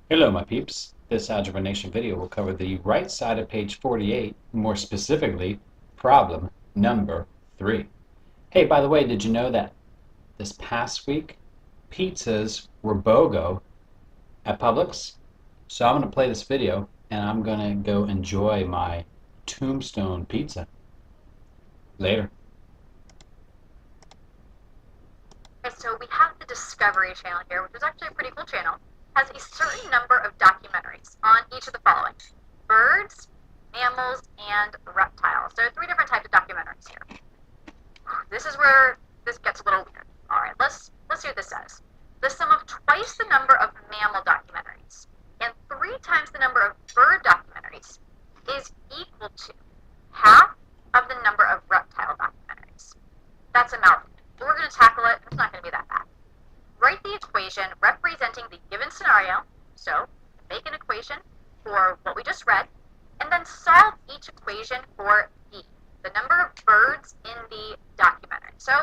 Hello, my peeps. This Algebra Nation video will cover the right side of page 48, more specifically, problem number 3. Hey, by the way, did you know that this past week, pizzas were BOGO at Publix? So I'm going to play this video, and I'm going to go enjoy my tombstone pizza. Later. So we have the Discovery Channel here, which is actually a pretty cool channel, has a certain number of documentaries on each of the following: birds, mammals, and reptiles. There are 3 different types of documentaries here. This is where this gets a little weird. All right, let's see what this says. The sum of twice the number of mammal documentaries and 3 times the number of bird documentaries is equal to half of the number of reptile documentaries. That's a mouthful. We're going to tackle it. It's not going to be that bad. Write the equation representing the given scenario. So make an equation for what we just read, and then solve each equation for the number of birds in the documentary. So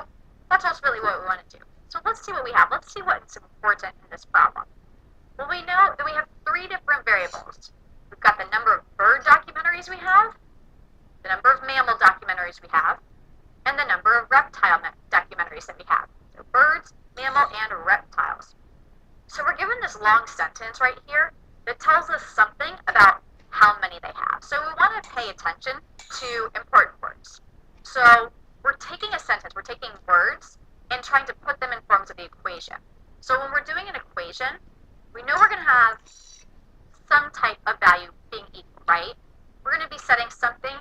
that's just really what we want to do. So let's see what we have. Let's see what's important in this problem. Well, we know that we have 3 different variables. We've got the number of bird documentaries we have, the number of mammal documentaries we have, and the number of reptile documentaries that we have. So birds, mammal, and reptiles. So we're given this long sentence right here that tells us something about how many they have. So we want to pay attention to important words. So we're taking a sentence, we're taking words, and trying to put them in forms of the equation. So when we're doing an equation, we know we're going to have some type of value being equal, right? We're going to be setting something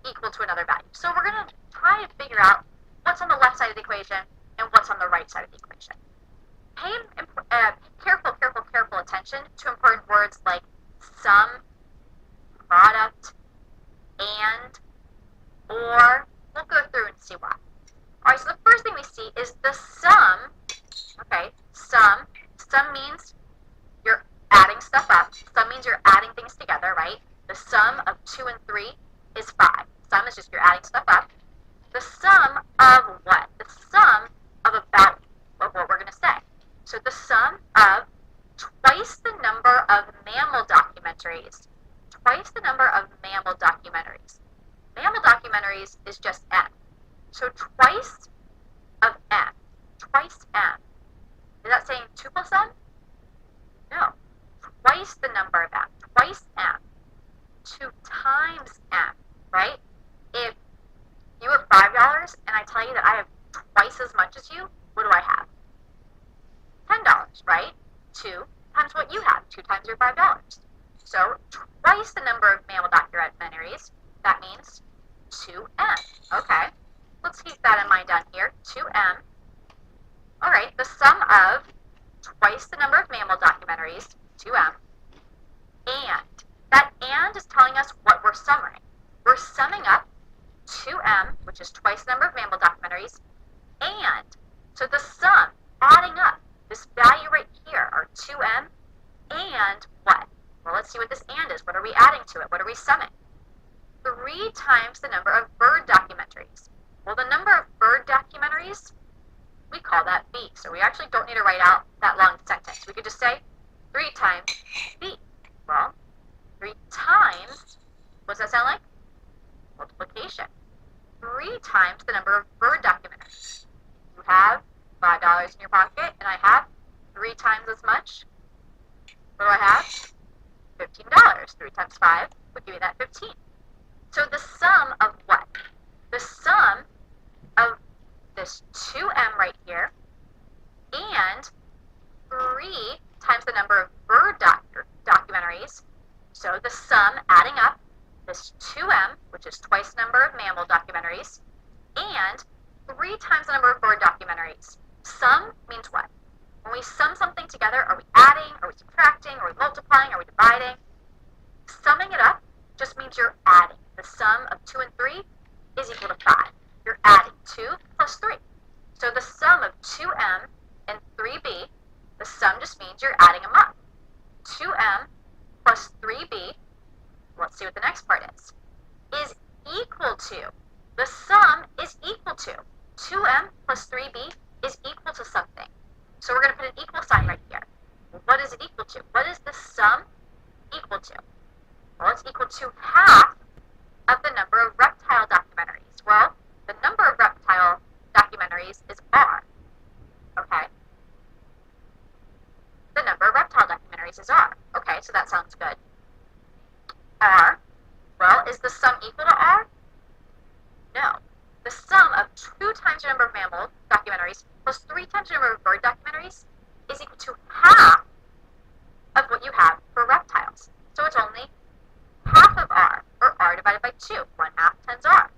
equal to another value. So we're going to try to figure out what's on the left side of the equation and what's on the right side of the equation. Pay careful attention to important words like sum, product, and, or. We'll go through and see why. All right, so the first thing we see is the sum. Okay, sum. Sum means you're adding stuff up. Sum means you're adding things together, right? The sum of 2 and 3 is 5. Sum is just you're adding stuff up. The sum of what? The sum of about of what we're going to say. So the sum of twice the number of mammal documentaries. Twice the number of mammal documentaries. Mammal documentaries is just M. So twice of M. Twice M. Is that saying 2 plus M? No. Twice the number of M. Twice M. 2 times M, right? If you have $5 and I tell you that I have twice as much as you, what do I have? $10, right? 2 times what you have, 2 times your $5. So twice the number of mammal documentaries, that means 2M. Okay, let's keep that in mind down here, 2M. All right, the sum of twice the number of mammal documentaries, 2M, and. That and is telling us what we're summing. We're summing up 2M, which is twice the number of mammal documentaries, and. So the sum, adding up, this value right here, are 2M, and what? Well, let's see what this and is. What are we adding to it? What are we summing? 3 times the number of bird documentaries. Well, the number of bird documentaries, we call that B. So we actually don't need to write out that long sentence. We could just say 3 times B. Well, 3 times, what does that sound like? Multiplication. 3 times the number of bird documentaries. You have $5 in your pocket, and I have 3 times as much. What do I have? $15. 3 times 5 would give you that 15. So the sum of what? The sum of this 2M right here and 3 times the number of bird documentaries. So the sum, adding up, this 2M, which is twice the number of mammal documentaries, and 3 times the number of bird documentaries. Sum means what? When we sum something together, are we adding, are we subtracting, are we multiplying, are we dividing? Summing it up just means you're adding. The sum of 2 and 3 is equal to 5. You're adding 2 plus 3. So the sum of 2M and 3B, the sum just means you're adding them up. 2M plus 3B, let's see what the next part is equal to, the sum is equal to, 2M plus 3B is equal to something. So we're going to put an equal sign right here. What is it it equal to? What is the sum equal to? Well, it's equal to half of the number of reptile documentaries. Well, the number of reptile documentaries is R, okay? The number of reptile documentaries is R. Okay, so that sounds good. R, well, is the sum equal to R? No. The sum of 2 times the number of mammal documentaries plus 3 times the number of bird documentaries is equal to half of what you have for reptiles. So it's only half of R, or R divided by 2. 1 half times R.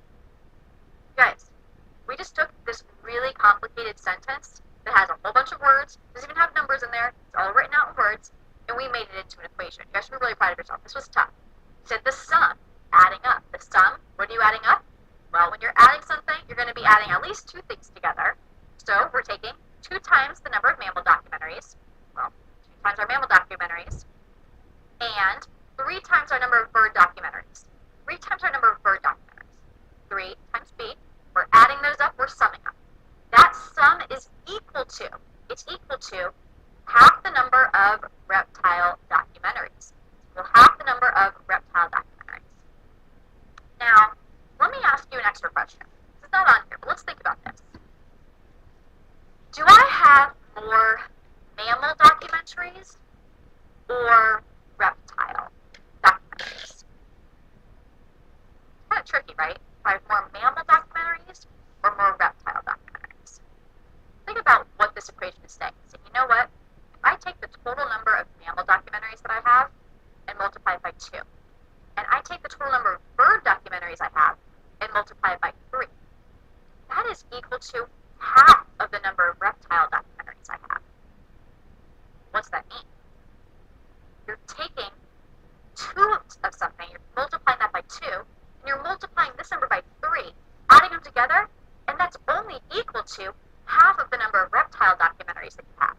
Guys, we just took this really complicated sentence that has a whole bunch of words, doesn't even have numbers in there, it's all written out in words, and we made it into an equation. You guys should be really proud of yourself. This was tough. You said the sum, adding up. The sum, what are you adding up? Well, when you're adding something, you're going to be adding at least 2 things together. So we're taking 2 times the number of mammal documentaries, well, 2 times our mammal documentaries, and 3 times our number of bird documentaries. 3 times our number of bird documentaries. 3 times B. We're adding those up, we're summing up. That sum is equal to, it's equal to half the number of reptile documentaries. Well, half the number of reptile documentaries. Now, let me ask you an extra question. It's not on here, but let's think about this. Do I have more mammal documentaries or reptile documentaries? Kind of tricky, right? Do I have more mammal documentaries or more reptile documentaries? Think about what this equation is saying. So you know what? If I take the total number of mammal documentaries that I have and multiply it by 2, and I take the total number of bird documentaries I have and multiply it by 3, that is equal to half of the number of reptile documentaries I have. What's that mean? You're taking 2 of something, you're multiplying that by 2, and you're multiplying this number by 3, adding them together, and that's only equal to half of the number of reptile documentaries that you have,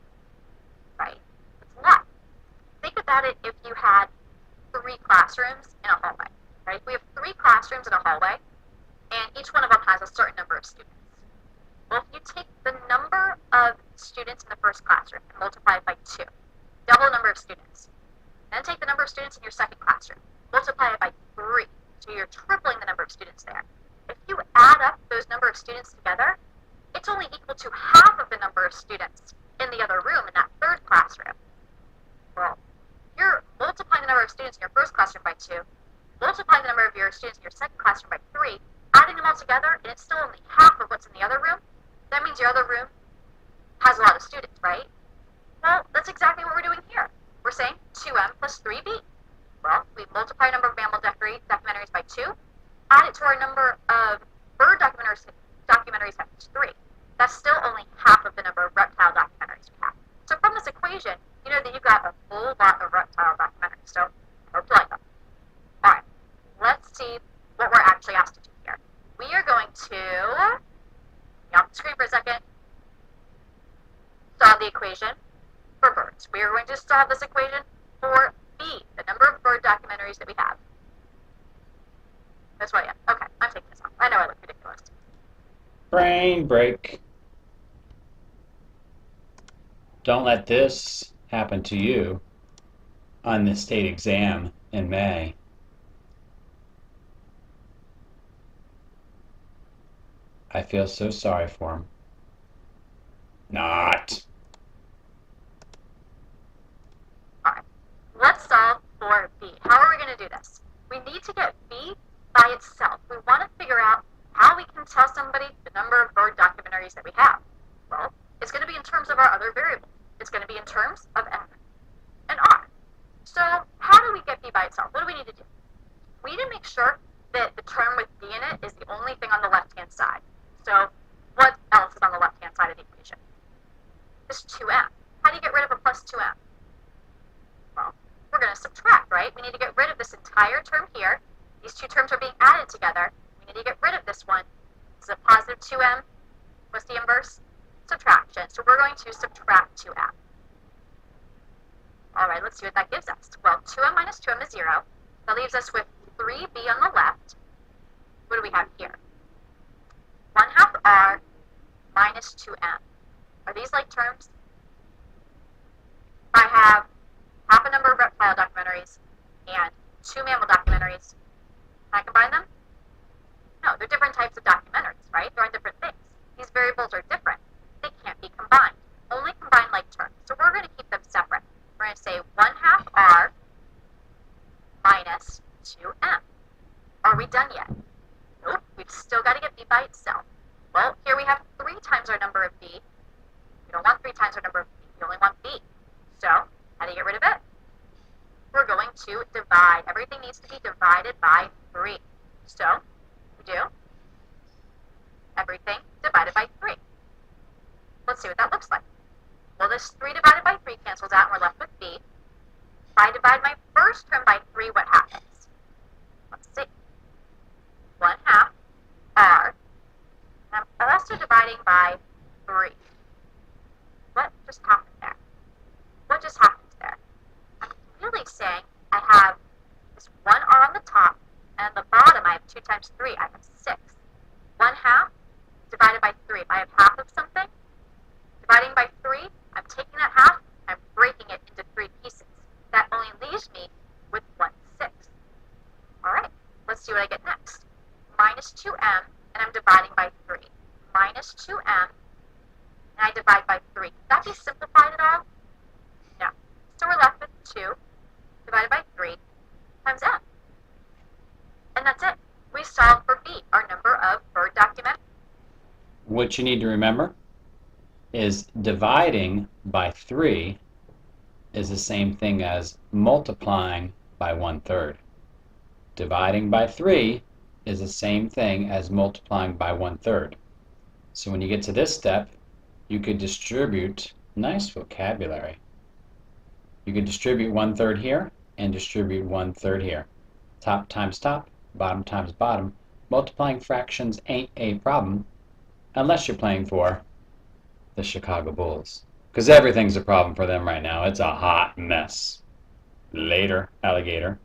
right? It's not. Think about it if you had 3 classrooms in a hallway, right? We have 3 classrooms in a hallway, and each one of them has a certain number of students. Well, if you take the number of students in the first classroom and multiply it by 2, double the number of students, then take the number of students in your second classroom, multiply it by 3, so you're tripling the number of students there. If you add up those number of students together, it's only equal to half of the number of students in the other room in that third classroom. Well, you're multiplying the number of students in your first classroom by 2, multiplying the number of your students in your second classroom by 3, adding them all together, and it's still only half of what's in the other room. That means your other room has a lot of students, right? Well, that's exactly what we're doing here. We're saying 2m plus 3b. Well, we multiply our number of mammal documentaries by 2, add it to our number of bird documentaries times 3. That's still only half of the number of reptile documentaries we have. So from this equation, you know that you've got a whole lot of reptile documentaries. So I hope you like them. All right, let's see what we're actually asked to do here. We are going to, off the screen for a second, solve the equation for birds. We are going to solve this equation for B, the number of bird documentaries that we have. That's why, yeah. Okay, I'm taking this off. I know I look ridiculous. Brain break. Don't let this happen to you on the state exam in May. I feel so sorry for him. Not. All right, let's solve for B. How are we going to do this? We need to get B by itself. We want to figure out how we can tell somebody the number of bird documentaries that we have. Well, it's going to be in terms of our other variables. It's going to be in terms of M and R. So how do we get B by itself? What do we need to do? We need to make sure that the term with B in it is the only thing on the left-hand side. So what else is on the left-hand side of the equation? This 2m. How do you get rid of a plus 2m? Well, we're going to subtract, right? We need to get rid of this entire term here. These 2 terms are being added together. We need to get rid of this one. This is a positive 2m. What's the inverse? Subtraction. So we're going to subtract 2m. All right, let's see what that gives us. Well, 2m minus 2m is 0. That leaves us with 3b on the left. What do we have here? 1 half r minus 2m. Are these like terms? If I have documentaries and 2 mammal documentaries. Can I combine them? No, they're different types of documentaries, right? They're on different things. These variables are different. They can't be combined. Only combined like terms. So we're going to keep them separate. We're going to say 1/2 R minus 2M. Are we done yet? Nope. We've still got to get B by itself. Well, here we have 3 times our number of B. We don't want 3 times our number of B. We only want B. So, how do you get rid of it? We're going to divide. Everything needs to be divided by 3. So, we do everything divided by 3. Let's see what that looks like. Well, this 3 divided by 3 cancels out, and we're left with B. If I divide my first term by 3, what happens? Let's see. 1/2 R. And I'm also dividing by 3. What just happened there? What just happened there? I'm really saying I have this 1 R on the top, and on the bottom I have 2 times 3. I have 6. 1/2 divided by 3. If I have half of something, dividing by 3, I'm taking that half, I'm breaking it into 3 pieces. That only leaves me with 1/6. All right, let's see what I get next. Minus 2M, and I'm dividing by 3. Minus 2M, and I divide by 3. Can that be simplified at all? No. So we're left with 2 divided by 3 times M. And that's it. We solved for B, our number of bird documentaries. What you need to remember is dividing by 3 is the same thing as multiplying by 1/3. Dividing by 3 is the same thing as multiplying by 1/3. So when you get to this step, you could distribute, nice vocabulary. You could distribute 1/3 here and distribute 1/3 here. Top times top, bottom times bottom. Multiplying fractions ain't a problem unless you're playing for the Chicago Bulls. Because everything's a problem for them right now. It's a hot mess. Later, alligator.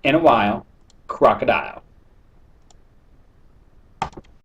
In a while, crocodile.